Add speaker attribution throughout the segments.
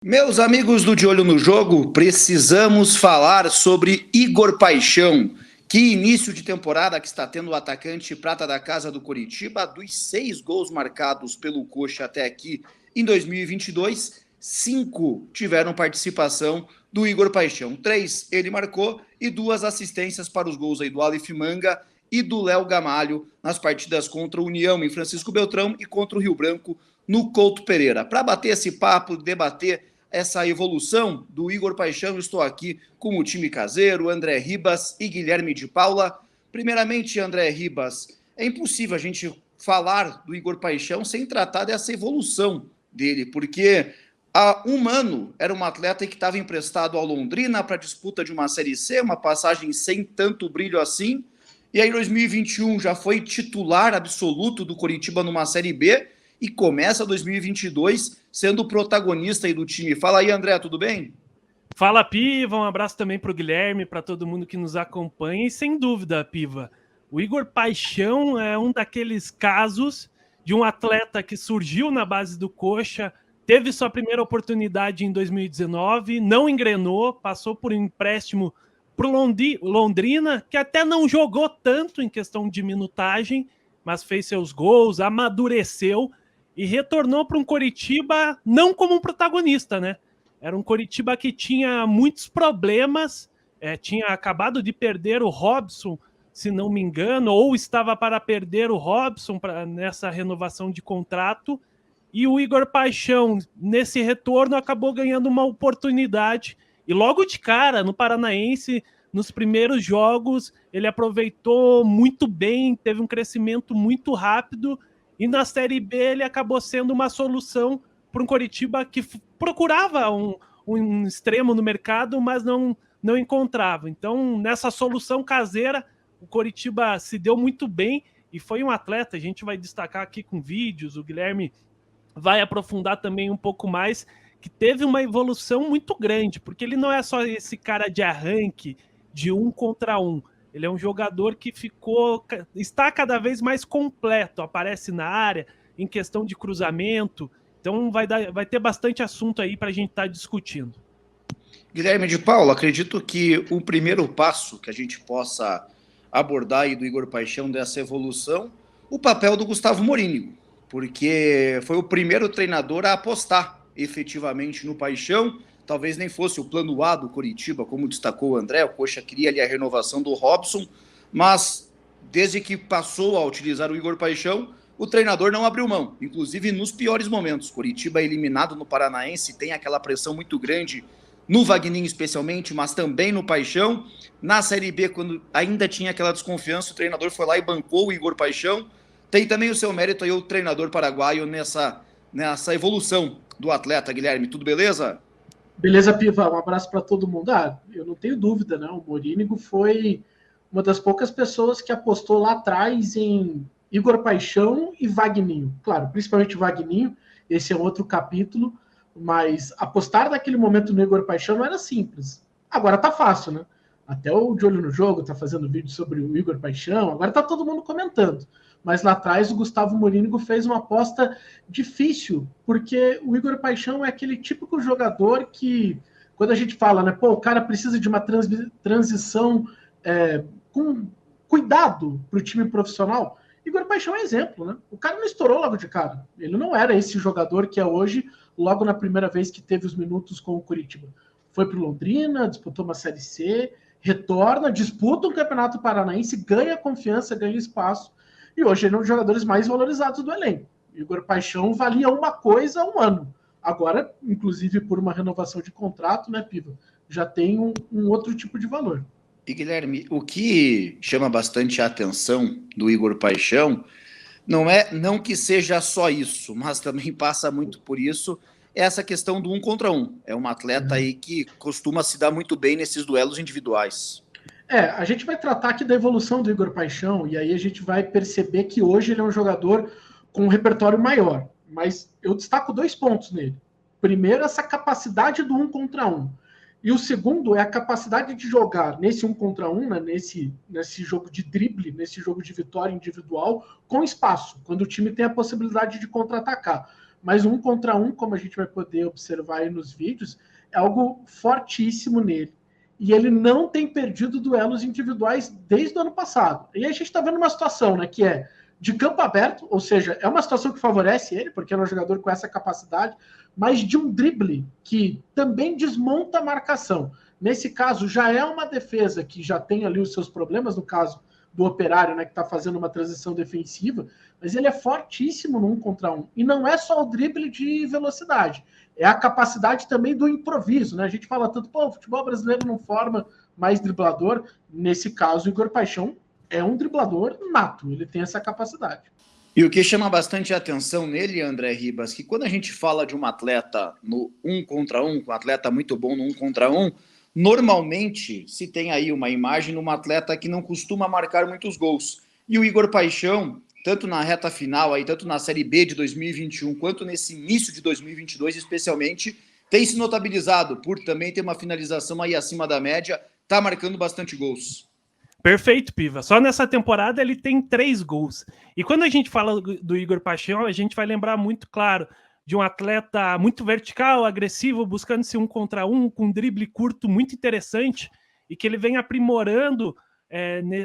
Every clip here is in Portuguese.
Speaker 1: Meus amigos do De Olho no Jogo, precisamos falar sobre Igor Paixão. Que início de temporada que está tendo o atacante prata da casa do Coritiba. Dos 6 gols marcados pelo Coxa até aqui em 2022, 5 tiveram participação do Igor Paixão. 3 ele marcou e 2 assistências para os gols aí do Aleph Manga e do Léo Gamalho nas partidas contra o União em Francisco Beltrão e contra o Rio Branco no Couto Pereira. Para bater esse papo, debater essa evolução do Igor Paixão, estou aqui com o time caseiro, André Ribas e Guilherme de Paula. Primeiramente, André Ribas, é impossível a gente falar do Igor Paixão sem tratar dessa evolução dele, porque há um ano era um atleta que estava emprestado ao Londrina para disputa de uma Série C, uma passagem sem tanto brilho assim, e aí em 2021 já foi titular absoluto do Coritiba numa Série B, e começa 2022 sendo o protagonista aí do time. Fala aí, André, tudo bem?
Speaker 2: Fala, Piva, um abraço também para o Guilherme, para todo mundo que nos acompanha. E sem dúvida, Piva, o Igor Paixão é um daqueles casos de um atleta que surgiu na base do Coxa, teve sua primeira oportunidade em 2019, não engrenou, passou por um empréstimo para o Londrina, que até não jogou tanto em questão de minutagem, mas fez seus gols, amadureceu e retornou para um Coritiba não como um protagonista, né? Era um Coritiba que tinha muitos problemas, tinha acabado de perder o Robson, se não me engano, ou estava para perder o Robson nessa renovação de contrato, e o Igor Paixão, nesse retorno, acabou ganhando uma oportunidade, e logo de cara, no Paranaense, nos primeiros jogos, ele aproveitou muito bem, teve um crescimento muito rápido, e na Série B ele acabou sendo uma solução para um Coritiba que procurava um extremo no mercado, mas não encontrava. Então, nessa solução caseira, o Coritiba se deu muito bem e foi um atleta, a gente vai destacar aqui com vídeos, o Guilherme vai aprofundar também um pouco mais, que teve uma evolução muito grande, porque ele não é só esse cara de arranque, de 1 contra 1. Ele é um jogador que está cada vez mais completo, aparece na área, em questão de cruzamento. Então vai ter bastante assunto aí para a gente estar discutindo.
Speaker 1: Guilherme de Paula, acredito que o primeiro passo que a gente possa abordar aí do Igor Paixão dessa evolução, o papel do Gustavo Morínigo, porque foi o primeiro treinador a apostar efetivamente no Paixão. Talvez nem fosse o plano A do Coritiba, como destacou o André, o Coxa queria ali a renovação do Robson, mas desde que passou a utilizar o Igor Paixão, o treinador não abriu mão, inclusive nos piores momentos. Coritiba eliminado no Paranaense, tem aquela pressão muito grande no Wagninho especialmente, mas também no Paixão. Na Série B, quando ainda tinha aquela desconfiança, o treinador foi lá e bancou o Igor Paixão. Tem também o seu mérito aí o treinador paraguaio nessa evolução do atleta. Guilherme, tudo beleza?
Speaker 3: Beleza, Piva, um abraço para todo mundo. Eu não tenho dúvida, né? O Morínigo foi uma das poucas pessoas que apostou lá atrás em Igor Paixão e Wagninho. Claro, principalmente Wagninho, esse é outro capítulo, mas apostar naquele momento no Igor Paixão não era simples. Agora tá fácil, né? Até o De Olho no Jogo tá fazendo vídeo sobre o Igor Paixão, agora tá todo mundo comentando. Mas lá atrás o Gustavo Morínigo fez uma aposta difícil, porque o Igor Paixão é aquele típico jogador que, quando a gente fala, né, pô, o cara precisa de uma transição com cuidado para o time profissional, Igor Paixão é exemplo, né? O cara não estourou logo de cara. Ele não era esse jogador que é hoje, logo na primeira vez que teve os minutos com o Coritiba. Foi para o Londrina, disputou uma Série C, retorna, disputa um Campeonato Paranaense, ganha confiança, ganha espaço, e hoje ele é um dos jogadores mais valorizados do elenco. Igor Paixão valia uma coisa há um ano. Agora, inclusive por uma renovação de contrato, né, Piva, já tem um outro tipo de valor.
Speaker 1: E Guilherme, o que chama bastante a atenção do Igor Paixão não que seja só isso, mas também passa muito por isso, é essa questão do 1 contra 1. É um atleta aí que costuma se dar muito bem nesses duelos individuais.
Speaker 3: A gente vai tratar aqui da evolução do Igor Paixão, e aí a gente vai perceber que hoje ele é um jogador com um repertório maior. Mas eu destaco 2 pontos nele. Primeiro, essa capacidade do 1 contra 1. E o segundo é a capacidade de jogar nesse 1 contra 1, né, nesse jogo de drible, nesse jogo de vitória individual, com espaço, quando o time tem a possibilidade de contra-atacar. mas 1 contra 1, como a gente vai poder observar aí nos vídeos, é algo fortíssimo nele. E ele não tem perdido duelos individuais desde o ano passado. E a gente está vendo uma situação, né, que é de campo aberto, ou seja, é uma situação que favorece ele, porque ele é um jogador com essa capacidade, mas de um drible que também desmonta a marcação. Nesse caso, já é uma defesa que já tem ali os seus problemas, no caso do Operário, né, que está fazendo uma transição defensiva, mas ele é fortíssimo no 1 contra 1. E não é só o drible de velocidade, é a capacidade também do improviso, né? A gente fala tanto, pô, o futebol brasileiro não forma mais driblador. Nesse caso, o Igor Paixão é um driblador nato, ele tem essa capacidade.
Speaker 1: E o que chama bastante atenção nele, André Ribas, que quando a gente fala de um atleta no 1 contra 1, um atleta muito bom no 1 contra 1, normalmente se tem aí uma imagem de um atleta que não costuma marcar muitos gols. E o Igor Paixão, tanto na reta final, aí, tanto na Série B de 2021, quanto nesse início de 2022, especialmente, tem se notabilizado por também ter uma finalização aí acima da média, tá marcando bastante gols.
Speaker 2: Perfeito, Piva. Só nessa temporada ele tem 3 gols. E quando a gente fala do Igor Paixão, a gente vai lembrar muito, claro, de um atleta muito vertical, agressivo, buscando esse 1 contra 1, com um drible curto muito interessante, e que ele vem aprimorando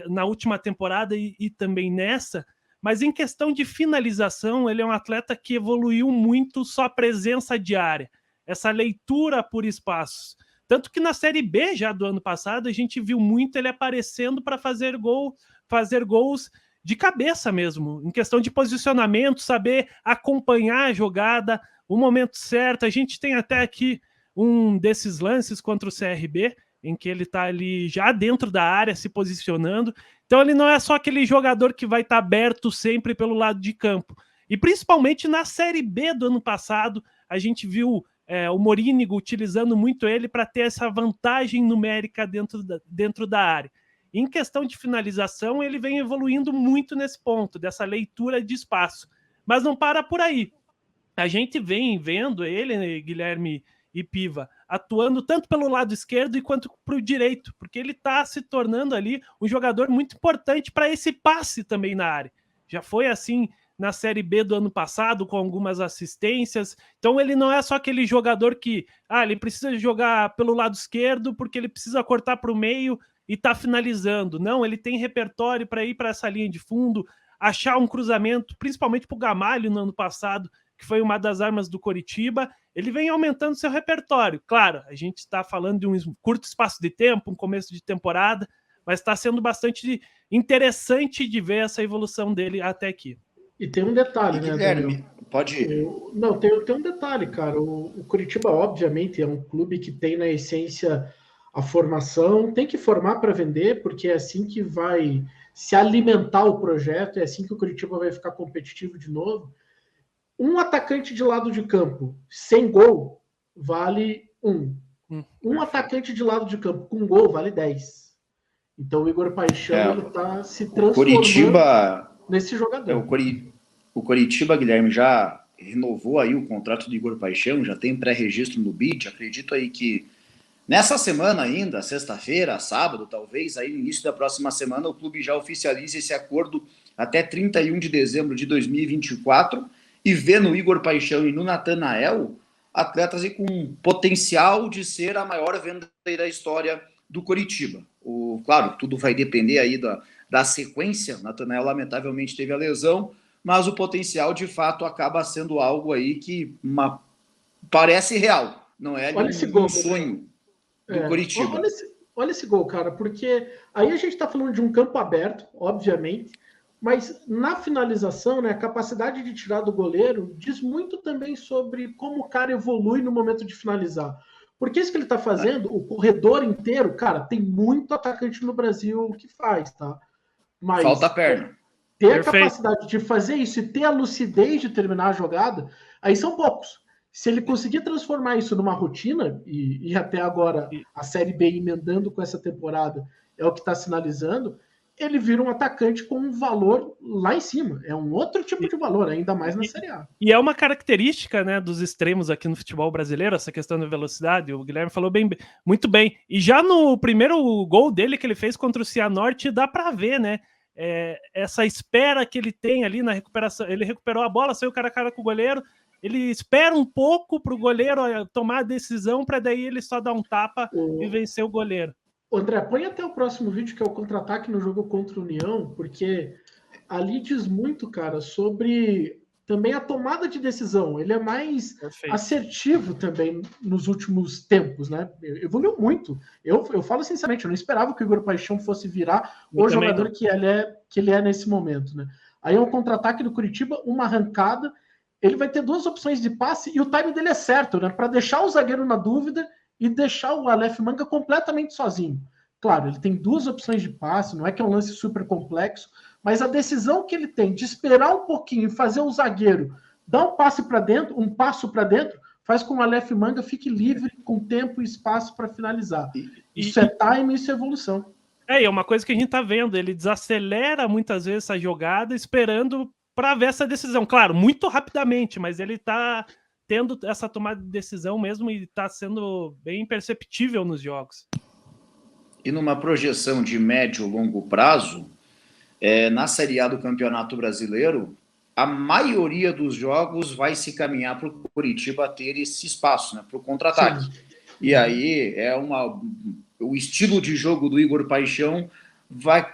Speaker 2: na última temporada e também nessa. Mas em questão de finalização, ele é um atleta que evoluiu muito só a presença diária, essa leitura por espaços. Tanto que na Série B, já do ano passado, a gente viu muito ele aparecendo para fazer gols de cabeça mesmo, em questão de posicionamento, saber acompanhar a jogada, o momento certo. A gente tem até aqui um desses lances contra o CRB, em que ele está ali já dentro da área, se posicionando. Então ele não é só aquele jogador que vai estar aberto sempre pelo lado de campo. E principalmente na Série B do ano passado, a gente viu o Morínigo utilizando muito ele para ter essa vantagem numérica dentro da área. Em questão de finalização, ele vem evoluindo muito nesse ponto, dessa leitura de espaço. Mas não para por aí. A gente vem vendo ele, né, Guilherme e Piva, atuando tanto pelo lado esquerdo quanto para o direito, porque ele está se tornando ali um jogador muito importante para esse passe também na área. Já foi assim na Série B do ano passado, com algumas assistências. Então ele não é só aquele jogador que ele precisa jogar pelo lado esquerdo porque ele precisa cortar para o meio e tá finalizando. Não, ele tem repertório para ir para essa linha de fundo, achar um cruzamento, principalmente para o Gamalho no ano passado, que foi uma das armas do Coritiba. Ele vem aumentando seu repertório. Claro, a gente está falando de um curto espaço de tempo, um começo de temporada, mas está sendo bastante interessante de ver essa evolução dele até aqui.
Speaker 3: E tem um detalhe, né,
Speaker 1: Guilherme, pode ir.
Speaker 3: Não, tem um detalhe, cara. O Coritiba, obviamente, é um clube que tem na essência a formação, tem que formar para vender, porque é assim que vai se alimentar o projeto, é assim que o Coritiba vai ficar competitivo de novo. Um atacante de lado de campo sem gol vale 1. Um atacante de lado de campo com gol vale 10. Então o Igor Paixão está se transformando nesse jogador.
Speaker 1: O Coritiba, Guilherme, já renovou aí o contrato do Igor Paixão, já tem pré-registro no BID. Acredito aí que nessa semana ainda, sexta-feira, sábado, talvez, aí no início da próxima semana, o clube já oficialize esse acordo até 31 de dezembro de 2024 e vê no Igor Paixão e no Natanael atletas aí com potencial de ser a maior venda da história do Coritiba. Claro, tudo vai depender aí da sequência. Natanael lamentavelmente teve a lesão, mas o potencial de fato acaba sendo algo aí que parece real, não é um sonho do Coritiba.
Speaker 3: Olha esse gol, cara, porque aí a gente está falando de um campo aberto, obviamente, mas na finalização, né, a capacidade de tirar do goleiro diz muito também sobre como o cara evolui no momento de finalizar. Porque isso que ele está fazendo, o corredor inteiro, cara, tem muito atacante no Brasil que faz, tá? Mas
Speaker 1: falta perna.
Speaker 3: Ter a capacidade de fazer isso e ter a lucidez de terminar a jogada, aí são poucos. Se ele conseguir transformar isso numa rotina, e até agora a Série B emendando com essa temporada é o que está sinalizando, ele vira um atacante com um valor lá em cima. É um outro tipo de valor, ainda mais na Série A.
Speaker 2: E é uma característica, né, dos extremos aqui no futebol brasileiro, essa questão da velocidade. O Guilherme falou muito bem. E já no primeiro gol dele que ele fez contra o Cianorte, dá para ver, né? Essa espera que ele tem ali na recuperação. Ele recuperou a bola, saiu cara a cara com o goleiro, ele espera um pouco para o goleiro tomar a decisão, para daí ele só dar um tapa e vencer o goleiro.
Speaker 3: André, põe até o próximo vídeo, que é o contra-ataque no jogo contra o União, porque ali diz muito, cara, sobre também a tomada de decisão. Ele é mais assertivo também nos últimos tempos, né? Evoluiu muito. Eu falo sinceramente, eu não esperava que o Igor Paixão fosse virar o jogador que ele é nesse momento, né? Aí é um contra-ataque do Curitiba, uma arrancada. Ele vai ter duas opções de passe e o time dele é certo, né? Para deixar o zagueiro na dúvida e deixar o Aleph Manga completamente sozinho. Claro, ele tem duas opções de passe, não é que é um lance super complexo, mas a decisão que ele tem de esperar um pouquinho e fazer o zagueiro dar um passo para dentro, faz com que o Aleph Manga fique livre, com tempo e espaço para finalizar. Isso é time, isso é evolução.
Speaker 2: É uma coisa que a gente tá vendo, ele desacelera muitas vezes essa jogada, esperando para ver essa decisão. Claro, muito rapidamente, mas ele tá tendo essa tomada de decisão mesmo e tá sendo bem perceptível nos jogos.
Speaker 1: E numa projeção de médio e longo prazo, na Série A do Campeonato Brasileiro, a maioria dos jogos vai se caminhar para o Curitiba ter esse espaço, né, para o contra-ataque. E aí o estilo de jogo do Igor Paixão vai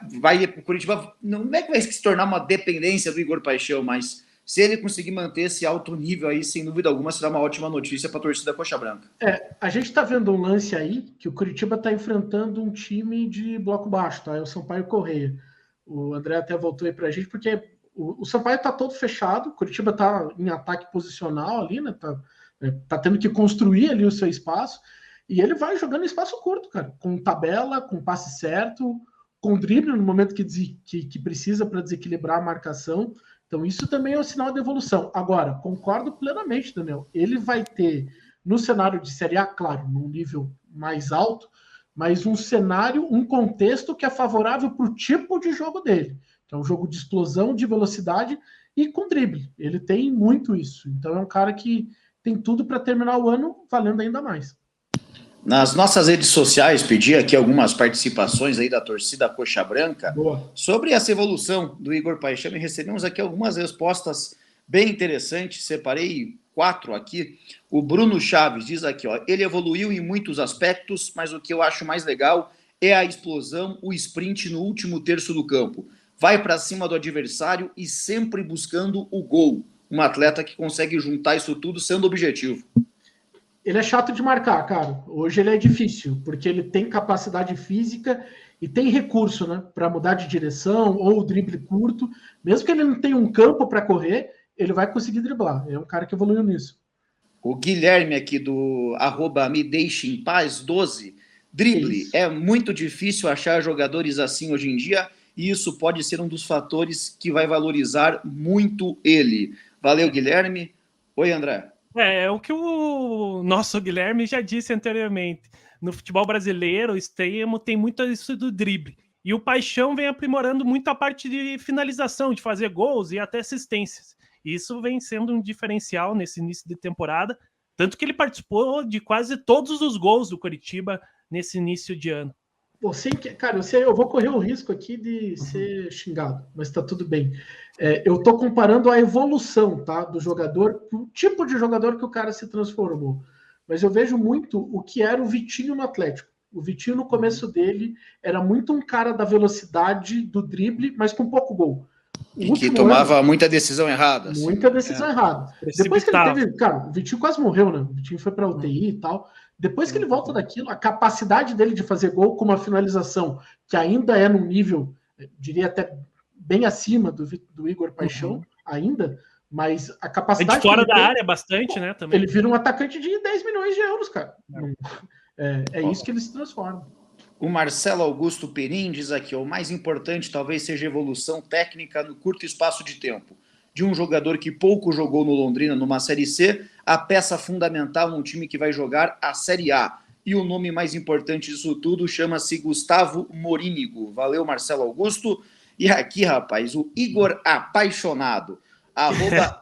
Speaker 1: o Curitiba, não é que vai se tornar uma dependência do Igor Paixão, mas se ele conseguir manter esse alto nível aí, sem dúvida alguma, será uma ótima notícia para a torcida Coxa Branca.
Speaker 3: A gente está vendo um lance aí que o Curitiba está enfrentando um time de bloco baixo, tá? É o Sampaio Correia. O André até voltou aí para a gente, porque o Sampaio está todo fechado, o Curitiba está em ataque posicional ali, né? Tá tendo que construir ali o seu espaço, e ele vai jogando em espaço curto, cara, com tabela, com passe certo, com drible no momento que precisa para desequilibrar a marcação. Então isso também é um sinal de evolução. Agora, concordo plenamente, Daniel, ele vai ter, no cenário de Série A, claro, num nível mais alto, mas um cenário, um contexto que é favorável para o tipo de jogo dele. Que é um jogo de explosão, de velocidade e com drible. Ele tem muito isso. Então é um cara que tem tudo para terminar o ano valendo ainda mais.
Speaker 1: Nas nossas redes sociais, pedi aqui algumas participações aí da torcida Coxa Branca sobre essa evolução do Igor Paixão e recebemos aqui algumas respostas bem interessantes. Separei 4 aqui. O Bruno Chaves diz aqui, ele evoluiu em muitos aspectos, mas o que eu acho mais legal é a explosão, o sprint no último terço do campo. Vai para cima do adversário e sempre buscando o gol. Um atleta que consegue juntar isso tudo sendo objetivo.
Speaker 3: Ele é chato de marcar, cara. Hoje ele é difícil, porque ele tem capacidade física e tem recurso, né, para mudar de direção ou o drible curto. Mesmo que ele não tenha um campo para correr, ele vai conseguir driblar. É um cara que evoluiu nisso.
Speaker 1: O Guilherme aqui do @me deixe em paz 12. Drible. É muito difícil achar jogadores assim hoje em dia e isso pode ser um dos fatores que vai valorizar muito ele. Valeu, Guilherme. Oi, André.
Speaker 2: É o que o nosso Guilherme já disse anteriormente. No futebol brasileiro, o extremo tem muito isso do drible. E o Paixão vem aprimorando muito a parte de finalização, de fazer gols e até assistências. Isso vem sendo um diferencial nesse início de temporada, tanto que ele participou de quase todos os gols do Curitiba nesse início de ano.
Speaker 3: Eu vou correr o risco aqui de ser xingado, mas tá tudo bem. Eu tô comparando a evolução, tá, do jogador, o tipo de jogador que o cara se transformou. Mas eu vejo muito o que era o Vitinho no Atlético. O Vitinho, no começo dele, era muito um cara da velocidade, do drible, mas com pouco gol.
Speaker 1: E que tomava muita decisão errada.
Speaker 3: Muita decisão errada. Depois que ele teve... Cara, o Vitinho quase morreu, né? O Vitinho foi pra UTI e tal. Depois que ele volta daquilo, a capacidade dele de fazer gol com uma finalização que ainda é num nível, diria até bem acima do Igor Paixão, ainda, mas a capacidade...
Speaker 2: de fora da área bastante, né? Também.
Speaker 3: Ele vira um atacante de 10 milhões de euros, cara. É isso que ele se transforma.
Speaker 1: O Marcelo Augusto Perim diz aqui, o mais importante talvez seja a evolução técnica no curto espaço de tempo. De um jogador que pouco jogou no Londrina numa Série C, a peça fundamental num time que vai jogar a Série A. E o nome mais importante disso tudo chama-se Gustavo Morínigo. Valeu, Marcelo Augusto. E aqui, rapaz, o Igor Apaixonado,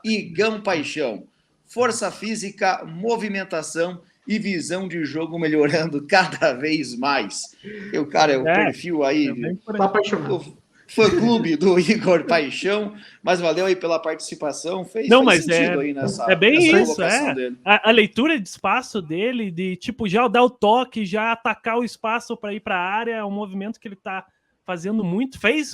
Speaker 1: @Igão Paixão. Força física, movimentação e visão de jogo melhorando cada vez mais. O perfil aí...
Speaker 3: Tá apaixonado.
Speaker 1: fã-clube do Igor Paixão, mas valeu aí pela participação, fez
Speaker 2: sentido
Speaker 1: aí nessa
Speaker 2: bem isso,
Speaker 1: colocação dele.
Speaker 2: A leitura de espaço dele, de tipo, já dar o toque, já atacar o espaço para ir para a área, é um movimento que ele está fazendo muito, fez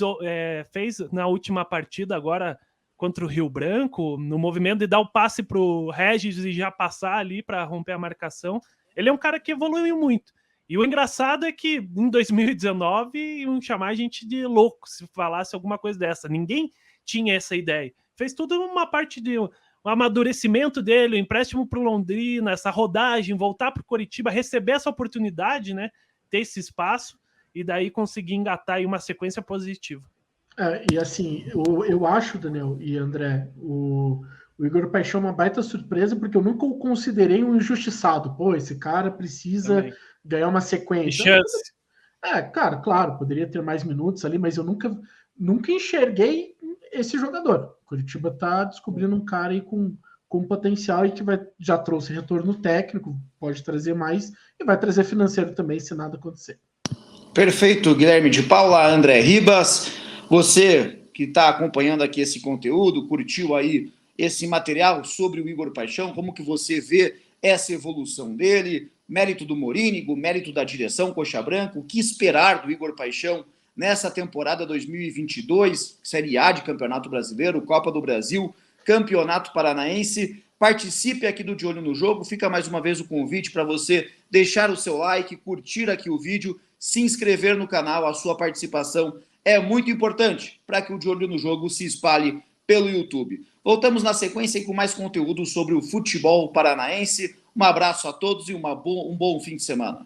Speaker 2: na última partida agora contra o Rio Branco, no movimento de dar o passe para o Regis e já passar ali para romper a marcação. Ele é um cara que evoluiu muito. E o engraçado é que em 2019 iam chamar a gente de louco se falasse alguma coisa dessa. Ninguém tinha essa ideia. Fez tudo uma parte de um amadurecimento dele, o empréstimo para o Londrina, essa rodagem, voltar para o Coritiba, receber essa oportunidade, né? Ter esse espaço e daí conseguir engatar aí uma sequência positiva.
Speaker 3: E assim, eu acho, Daniel e André, o Igor Paixão é uma baita surpresa, porque eu nunca o considerei um injustiçado. Pô, esse cara precisa ganhar uma sequência.
Speaker 2: Chance.
Speaker 3: Cara, claro, poderia ter mais minutos ali, mas eu nunca enxerguei esse jogador. O Coritiba tá descobrindo um cara aí com potencial e que já trouxe retorno técnico, pode trazer mais e vai trazer financeiro também, se nada acontecer.
Speaker 1: Perfeito, Guilherme de Paula, André Ribas. Você que está acompanhando aqui esse conteúdo, curtiu aí esse material sobre o Igor Paixão, como que você vê essa evolução dele, mérito do Morínigo, mérito da direção Coxa Branca, o que esperar do Igor Paixão nessa temporada 2022, Série A de Campeonato Brasileiro, Copa do Brasil, Campeonato Paranaense. Participe aqui do De Olho no Jogo, fica mais uma vez o convite para você deixar o seu like, curtir aqui o vídeo, se inscrever no canal, a sua participação é muito importante para que o De Olho no Jogo se espalhe pelo YouTube. Voltamos na sequência com mais conteúdo sobre o futebol paranaense. Um abraço a todos e um bom fim de semana.